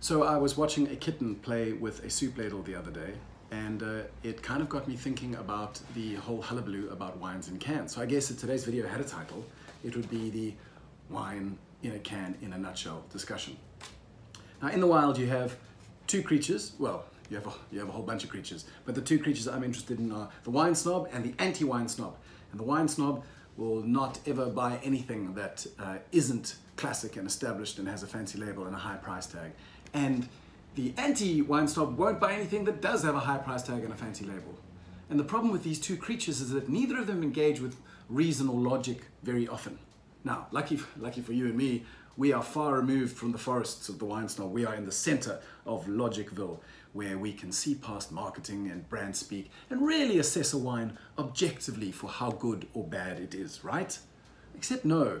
So I was watching a kitten play with a soup ladle the other day, and it kind of got me thinking about the whole hullabaloo about wines in cans. So I guess if today's video had a title, it would be the wine in a can in a nutshell discussion. Now in the wild you have two creatures, well, you have a whole bunch of creatures, but the two creatures I'm interested in are the wine snob and the anti-wine snob. And the wine snob will not ever buy anything that isn't classic and established and has a fancy label and a high price tag. And the anti-wine snob won't buy anything that does have a high price tag and a fancy label. And the problem with these two creatures is that neither of them engage with reason or logic very often. Now, lucky for you and me, we are far removed from the forests of the wine snob. We are in the center of Logicville, where we can see past marketing and brand speak and really assess a wine objectively for how good or bad it is, right? Except no,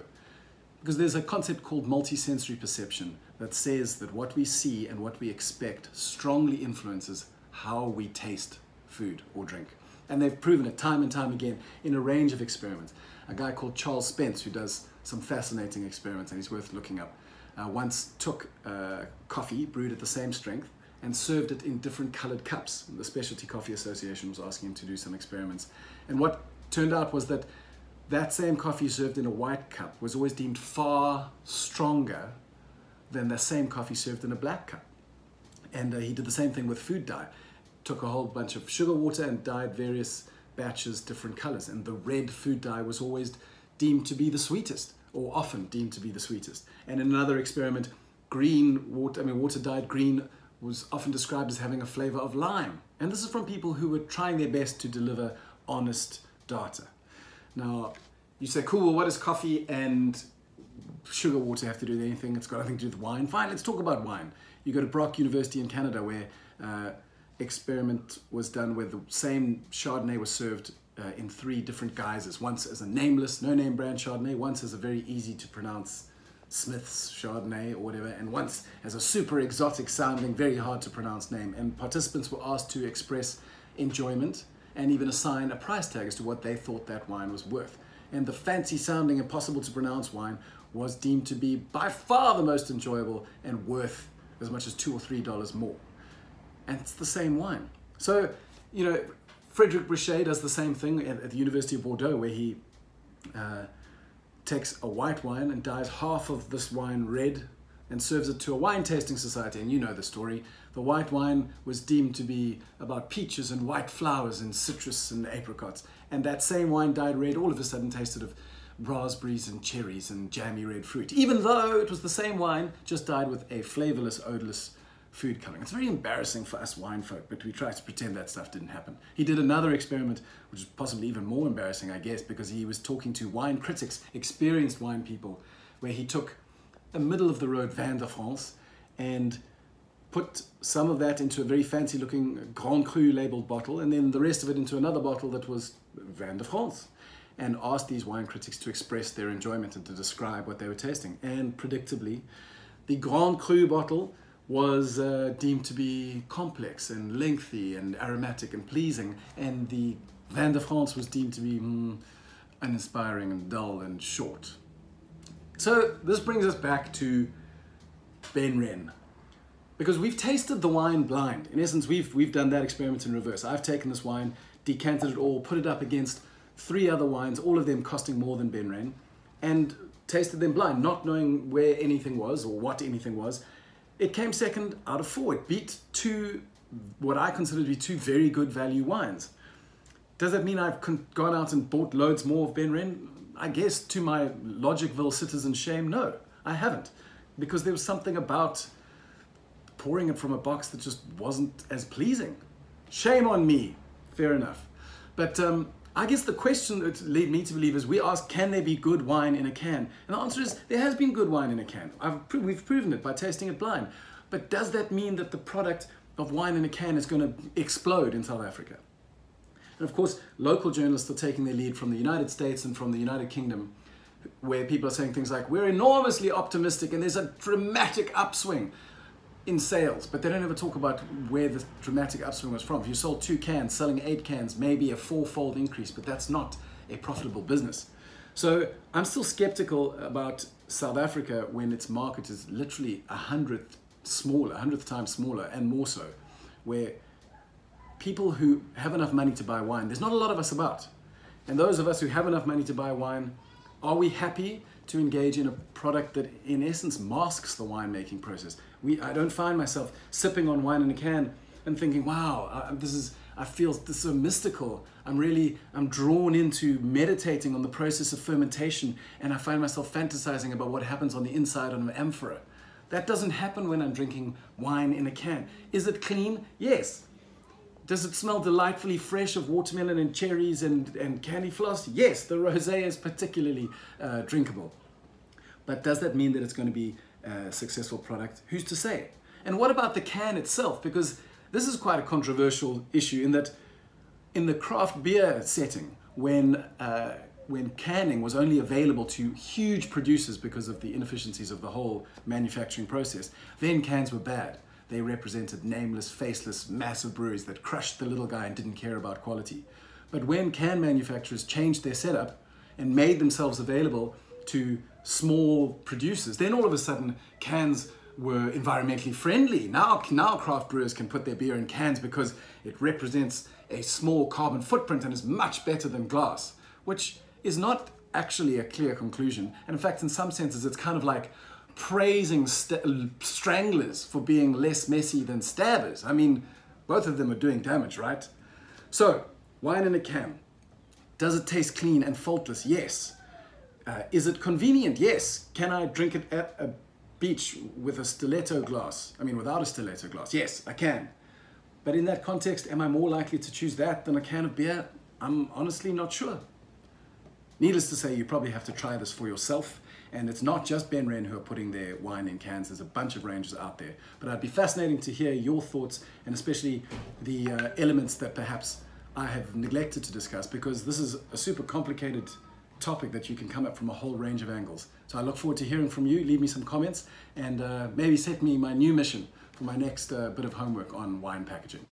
because there's a concept called multisensory perception that says that what we see and what we expect strongly influences how we taste food or drink. And they've proven it time and time again in a range of experiments. A guy called Charles Spence, who does some fascinating experiments, and he's worth looking up, once took coffee brewed at the same strength and served it in different colored cups. The Specialty Coffee Association was asking him to do some experiments. And what turned out was that that same coffee served in a white cup was always deemed far stronger than the same coffee served in a black cup. And he did the same thing with food dye. Took a whole bunch of sugar water and dyed various batches different colors. And the red food dye was always deemed to be the sweetest, or often deemed to be the sweetest. And in another experiment, water dyed green was often described as having a flavor of lime. And this is from people who were trying their best to deliver honest data. Now, you say, cool, well, what does coffee and sugar water have to do with anything? It's got nothing to do with wine. Fine, let's talk about wine. You go to Brock University in Canada, where experiment was done where the same Chardonnay was served in 3 different guises. Once as a nameless, no-name brand Chardonnay, once as a very easy to pronounce Smith's Chardonnay or whatever, and once as a super exotic sounding, very hard to pronounce name. And participants were asked to express enjoyment and even assign a price tag as to what they thought that wine was worth. And the fancy sounding, impossible to pronounce wine was deemed to be by far the most enjoyable and worth as much as $2 or $3 more. And it's the same wine. So, you know, Frederic Boucher does the same thing at the University of Bordeaux, where he takes a white wine and dyes half of this wine red and serves it to a wine tasting society. And you know the story. The white wine was deemed to be about peaches and white flowers and citrus and apricots. And that same wine dyed red all of a sudden tasted of raspberries and cherries and jammy red fruit, even though it was the same wine, just dyed with a flavorless, odorless food coloring. It's very embarrassing for us wine folk, but we try to pretend that stuff didn't happen. He did another experiment, which is possibly even more embarrassing, I guess, because he was talking to wine critics, experienced wine people, where he took a middle-of-the-road Vin de France and put some of that into a very fancy-looking Grand Cru labeled bottle, and then the rest of it into another bottle that was Vin de France, and asked these wine critics to express their enjoyment and to describe what they were tasting. And predictably, the Grand Cru bottle was deemed to be complex and lengthy and aromatic and pleasing, and the Vin de France was deemed to be uninspiring and dull and short. So this brings us back to Wren, because we've tasted the wine blind. In essence, we've done that experiment in reverse. I've taken this wine, decanted it all, put it up against 3 other wines, all of them costing more than Wren, and tasted them blind, not knowing where anything was or what anything was. It came second out of 4. It beat 2, what I consider to be 2 very good value wines. Does that mean I've gone out and bought loads more of Wren? I guess to my Logicville citizen shame, no, I haven't. Because there was something about pouring it from a box that just wasn't as pleasing. Shame on me, fair enough. But I guess the question that led me to believe is, we ask, can there be good wine in a can? And the answer is, there has been good wine in a can. We've proven it by tasting it blind. But does that mean that the product of wine in a can is going to explode in South Africa? And of course, local journalists are taking their lead from the United States and from the United Kingdom, where people are saying things like, we're enormously optimistic and there's a dramatic upswing in sales, but they don't ever talk about where the dramatic upswing was from. If you sold 2 cans, selling 8 cans, maybe a 4-fold increase, but that's not a profitable business. So I'm still skeptical about South Africa when its market is literally 100th smaller, 100th time smaller, and more so, where people who have enough money to buy wine, there's not a lot of us about. And those of us who have enough money to buy wine, are we happy to engage in a product that in essence masks the winemaking process? I don't find myself sipping on wine in a can and thinking, wow, I feel this is so mystical. I'm drawn into meditating on the process of fermentation, and I find myself fantasizing about what happens on the inside of an amphora. That doesn't happen when I'm drinking wine in a can. Is it clean? Yes. Does it smell delightfully fresh of watermelon and cherries and candy floss? Yes, the rosé is particularly drinkable. But does that mean that it's going to be a successful product? Who's to say? And what about the can itself? Because this is quite a controversial issue in that in the craft beer setting, when canning was only available to huge producers because of the inefficiencies of the whole manufacturing process, then cans were bad. They represented nameless, faceless, massive breweries that crushed the little guy and didn't care about quality. But when can manufacturers changed their setup and made themselves available to small producers, then all of a sudden cans were environmentally friendly. Now craft brewers can put their beer in cans because it represents a small carbon footprint and is much better than glass, which is not actually a clear conclusion. And in fact, in some senses, it's kind of like praising stranglers for being less messy than stabbers. I mean, both of them are doing damage, right? So, wine in a can. Does it taste clean and faultless? Yes. Is it convenient? Yes. Can I drink it at a beach with a stiletto glass? I mean, without a stiletto glass? Yes, I can. But in that context, am I more likely to choose that than a can of beer? I'm honestly not sure. Needless to say, you probably have to try this for yourself. And it's not just Wren who are putting their wine in cans. There's a bunch of ranges out there. But it'd be fascinating to hear your thoughts, and especially the elements that perhaps I have neglected to discuss, because this is a super complicated topic that you can come up from a whole range of angles. So I look forward to hearing from you. Leave me some comments and maybe set me my new mission for my next bit of homework on wine packaging.